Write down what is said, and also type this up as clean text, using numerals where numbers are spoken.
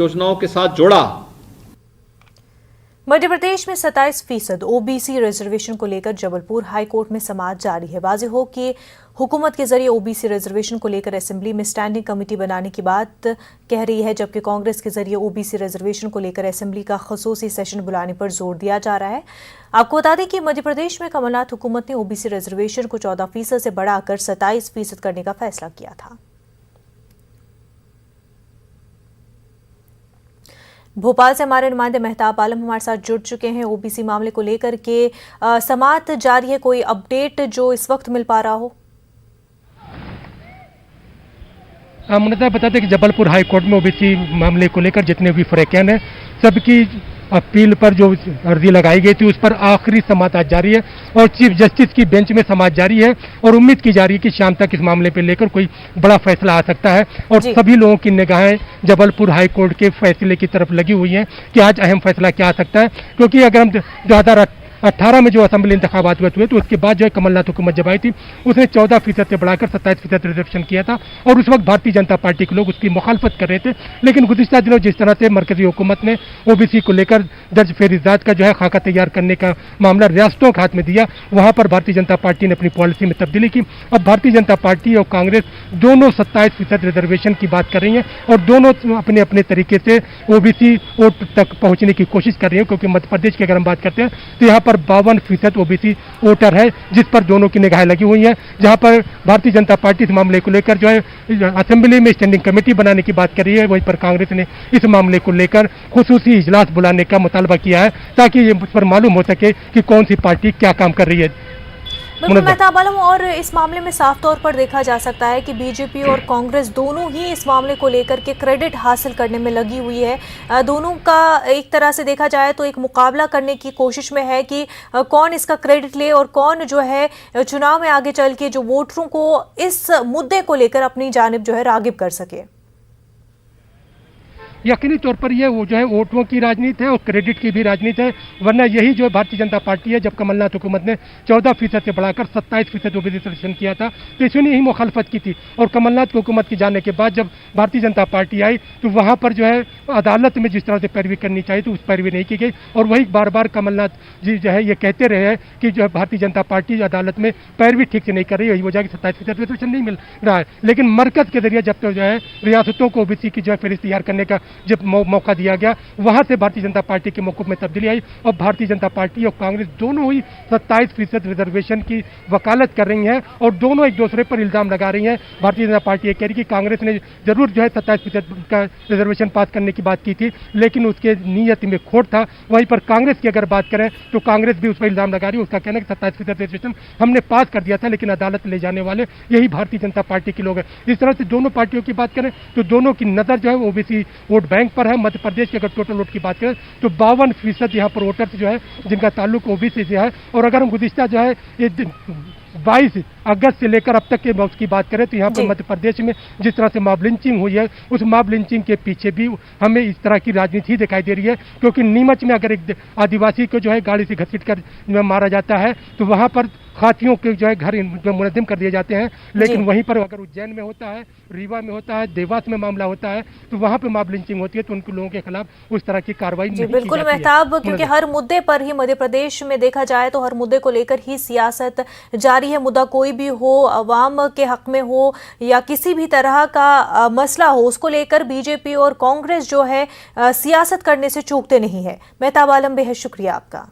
योजनाओं के साथ जोड़ा। मध्य प्रदेश में 27% ओबीसी रिजर्वेशन को लेकर जबलपुर हाईकोर्ट में समाअत जारी है। वाज़ेह हो कि हुकूमत के जरिए ओबीसी रिजर्वेशन को लेकर असेंबली में स्टैंडिंग कमेटी बनाने की बात कह रही है, जबकि कांग्रेस के जरिए ओबीसी रिजर्वेशन को लेकर असेंबली का खसूसी सेशन बुलाने पर जोर दिया जा रहा है। आपको बता दें कि मध्य प्रदेश में कमलनाथ हुकूमत ने ओबीसी रिजर्वेशन को 14% से बढ़ाकर 27% करने का फैसला किया था। भोपाल से हमारे नुमाइंदे मेहताब आलम हमारे साथ जुड़ चुके हैं। ओबीसी मामले को लेकर के समाअत जारी है, कोई अपडेट जो इस वक्त मिल पा रहा हो? मुनता बता दें कि जबलपुर हाई कोर्ट में ओबीसी मामले को लेकर जितने भी फ्रैक्शन हैं सबकी अपील पर जो अर्जी लगाई गई थी उस पर आखिरी समाअत आज जारी है और चीफ जस्टिस की बेंच में समाअत जारी है और उम्मीद की जा रही है कि शाम तक इस मामले पर लेकर कोई बड़ा फैसला आ सकता है। और सभी लोगों की निगाहें जबलपुर हाई कोर्ट के फैसले की तरफ लगी हुई हैं कि आज अहम फैसला क्या आ सकता है, क्योंकि अगर हम 2018 में जो असेंबली इंतखाबात हुए तो उसके बाद जो है कमलनाथ हुकूमत जब आई थी उसने 14% से बढ़ाकर 27% रिजर्वेशन किया था और उस वक्त भारतीय जनता पार्टी के लोग उसकी मुखालफत कर रहे थे। लेकिन गुज़िश्ता दिनों जिस तरह से मरकजी हुकूमत ने ओबीसी को लेकर दर्ज फेरिजात का जो है खाका तैयार करने का मामला रियासतों के हाथ में दिया, वहां पर भारतीय जनता पार्टी ने अपनी पॉलिसी में तब्दीली की। अब भारतीय जनता पार्टी और कांग्रेस दोनों 27% रिजर्वेशन की बात कर रही हैं और दोनों अपने अपने तरीके से ओबीसी वोट तक पहुंचने की कोशिश कर रही हैं, क्योंकि मध्य प्रदेश की अगर हम बात करते हैं तो यहाँ 52% ओबीसी वोटर है जिस पर दोनों की निगाहें लगी हुई हैं। जहां पर भारतीय जनता पार्टी इस मामले को लेकर जो है असेंबली में स्टैंडिंग कमेटी बनाने की बात कर रही है, वहीं पर कांग्रेस ने इस मामले को लेकर खुसूसी इजलास बुलाने का मुतालबा किया है ताकि ये उस पर मालूम हो सके कि कौन सी पार्टी क्या काम कर रही है। बिल्कुल मेहताब आलम, और इस मामले में साफ तौर पर देखा जा सकता है कि बीजेपी और कांग्रेस दोनों ही इस मामले को लेकर के क्रेडिट हासिल करने में लगी हुई है। दोनों का एक तरह से देखा जाए तो एक मुकाबला करने की कोशिश में है कि कौन इसका क्रेडिट ले और कौन जो है चुनाव में आगे चल के जो वोटरों को इस मुद्दे को लेकर अपनी जानिब जो है रागिब कर सके। यकीनी तौर पर यह वो जो है वोटों की राजनीति है और क्रेडिट की भी राजनीति है, वरना यही जो है भारतीय जनता पार्टी है। जब कमलनाथ हुकूमत ने 14% से बढ़ाकर 27% ओबीसी रिजर्वेशन किया था तो इसने यही मुखालफत की थी और कमलनाथ हुकूमत के जाने के बाद जब भारतीय जनता पार्टी आई तो वहाँ पर जो है अदालत में जिस तरह से पैरवी करनी चाहिए तो उस पैरवी नहीं की गई और वही बार बार कमलनाथ जी जो है ये कहते रहे हैं कि जो है भारतीय जनता पार्टी अदालत में पैरवी ठीक से नहीं कर रही है, यही वजह की 27% रिजर्वेशन नहीं मिल रहा है। लेकिन मरकज के जरिए जब तक जो है रियासतों को ओबीसी की जो है फहरिस्त तैयार करने का जब मौका दिया गया, वहां से भारतीय जनता पार्टी के मौक़िफ़ में तब्दीली आई और भारतीय जनता पार्टी और कांग्रेस दोनों ही 27% रिजर्वेशन की वकालत कर रही हैं और दोनों एक दूसरे पर इल्जाम लगा रही हैं। भारतीय जनता पार्टी ये कह रही कि कांग्रेस ने जरूर जो है 27% का रिजर्वेशन पास करने की बात की थी लेकिन उसके नीयत में खोट था। वहीं पर कांग्रेस की अगर बात करें तो कांग्रेस भी उस पर इल्जाम लगा रही है, उसका कहना है कि 27% रिजर्वेशन हमने पास कर दिया था लेकिन अदालत ले जाने वाले यही भारतीय जनता पार्टी के लोग हैं। इस तरह से दोनों पार्टियों की बात करें तो दोनों की नज़र जो है ओबीसी वोट बैंक पर है। मध्य प्रदेश के अगर टोटल वोट की बात करें तो 52% यहाँ पर वोटर्स जो है जिनका ताल्लुक ओबीसी से है। और अगर हम गुज़िश्ता जो है ये 22 अगस्त से लेकर अब तक के वक्त की बात करें तो यहाँ पर मध्य प्रदेश में जिस तरह से मॉब लिंचिंग हुई है उस मॉब लिंचिंग के पीछे भी हमें इस तरह की राजनीति ही दिखाई दे रही है, क्योंकि नीमच में अगर एक आदिवासी को जो है गाड़ी से घसीट कर मारा जाता है तो वहाँ पर खातियों के जो है घर मुनज़्ज़म कर दिए जाते हैं। लेकिन वहीं पर अगर उज्जैन में होता है, रीवा में होता है, देवास में मामला होता है तो वहाँ पे मॉब लिंचिंग होती है तो उन लोगों के खिलाफ उस तरह की कार्रवाई नहीं की जाती है। बिल्कुल मेहताब, क्योंकि हर मुद्दे पर ही मध्य प्रदेश में देखा जाए तो हर मुद्दे को लेकर ही सियासत जारी है। मुद्दा कोई भी हो, अवाम के हक में हो या किसी भी तरह का मसला हो, उसको लेकर बीजेपी और कांग्रेस जो है सियासत करने से चूकते नहीं है। मेहताब आलम, बेहद शुक्रिया आपका।